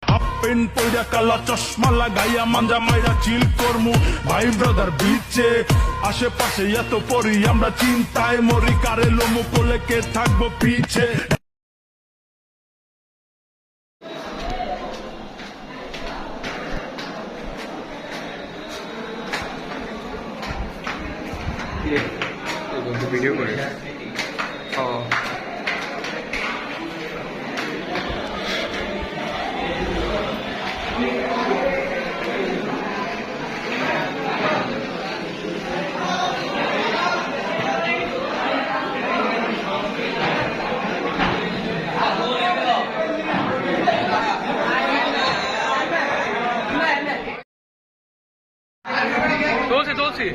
Half pant পইরা কালা চশমা লাগাইয়া মাঞ্জা মাইরা চিল করমু ভাই ব্রাদার বিচে আশেপাশে এত পরি আমরা চিন্তায় মরি কারে লোমু কোলে কে থাকবো পিছে ভিডিও করে চলছি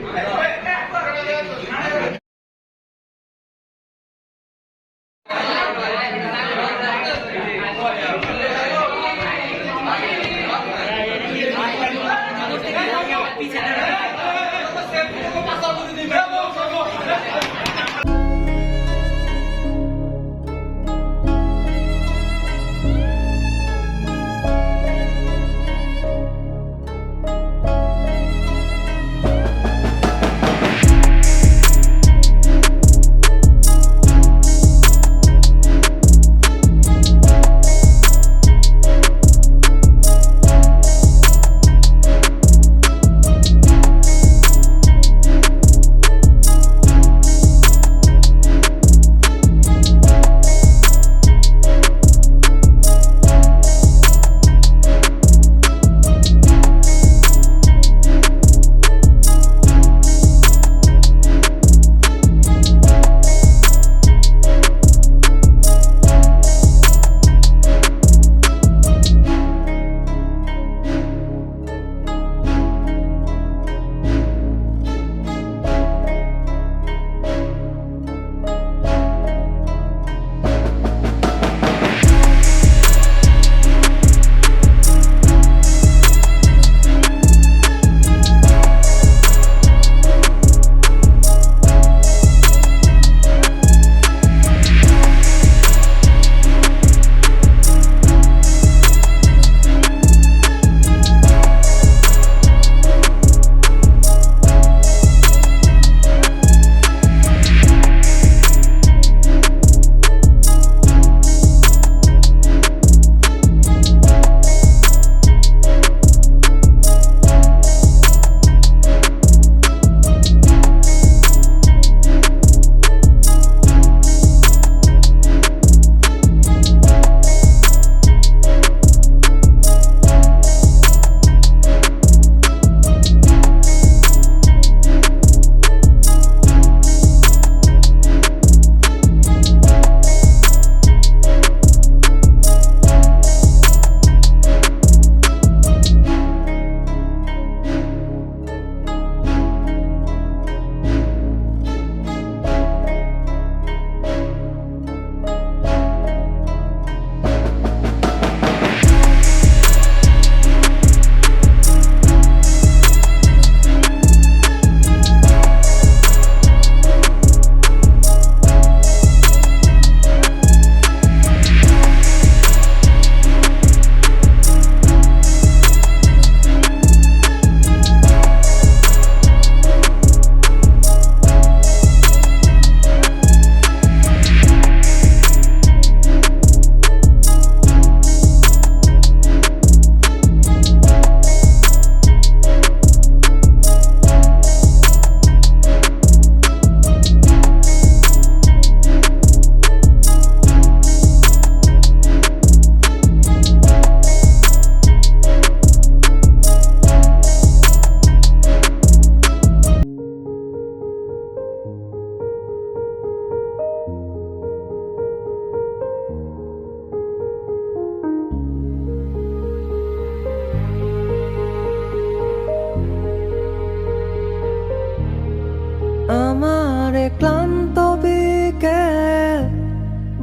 আমারে ক্লান্ত বিকেল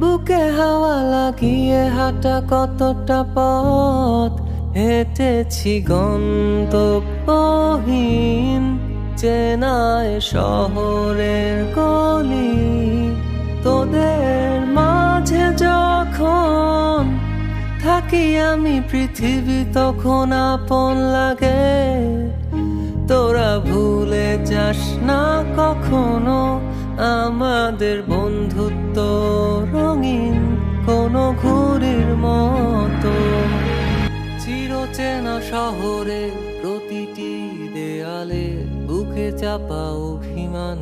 বুকে হাওয়া লাগিয়ে হাঁটা কতটা পথ হেঁটেছি গন্তব্যহীন চেনায় শহরের গলি তোদের মাঝে যখন থাকি আমি পৃথিবী তখন আপন লাগে। তোরা ভুলে যাস না কখনো আমাদের বন্ধুত্ব রঙিন কোনো ঘুড়ির মতো। চিরচেনা শহরে প্রতিটি দেয়ালে বুকে চাপা অভিমান,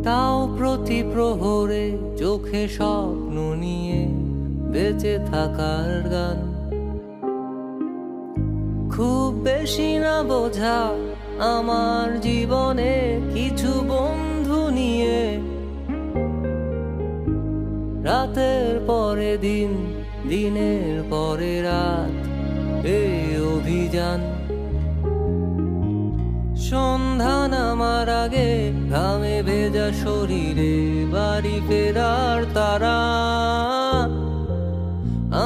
তাও প্রতি প্রহরে চোখে স্বপ্ন নিয়ে বেঁচে থাকার গান। খুব বেশি না বোঝা আমার জীবনে কিছু বন্ধু নিয়ে, রাতের পরে দিন, দিনের পরে রাত, এই অভিযান। সন্ধ্যা নামার আগে ঘামে ভেজা শরীরে বাড়ি ফেরার তারা,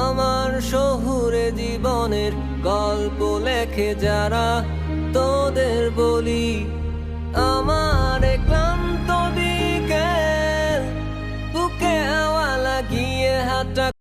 আমার শহুরে জীবনের গল্প লেখে যারা, তোদের বলি আমার ক্লান্ত বিকেল, বুকে হাওয়া লাগিয়ে হাতটা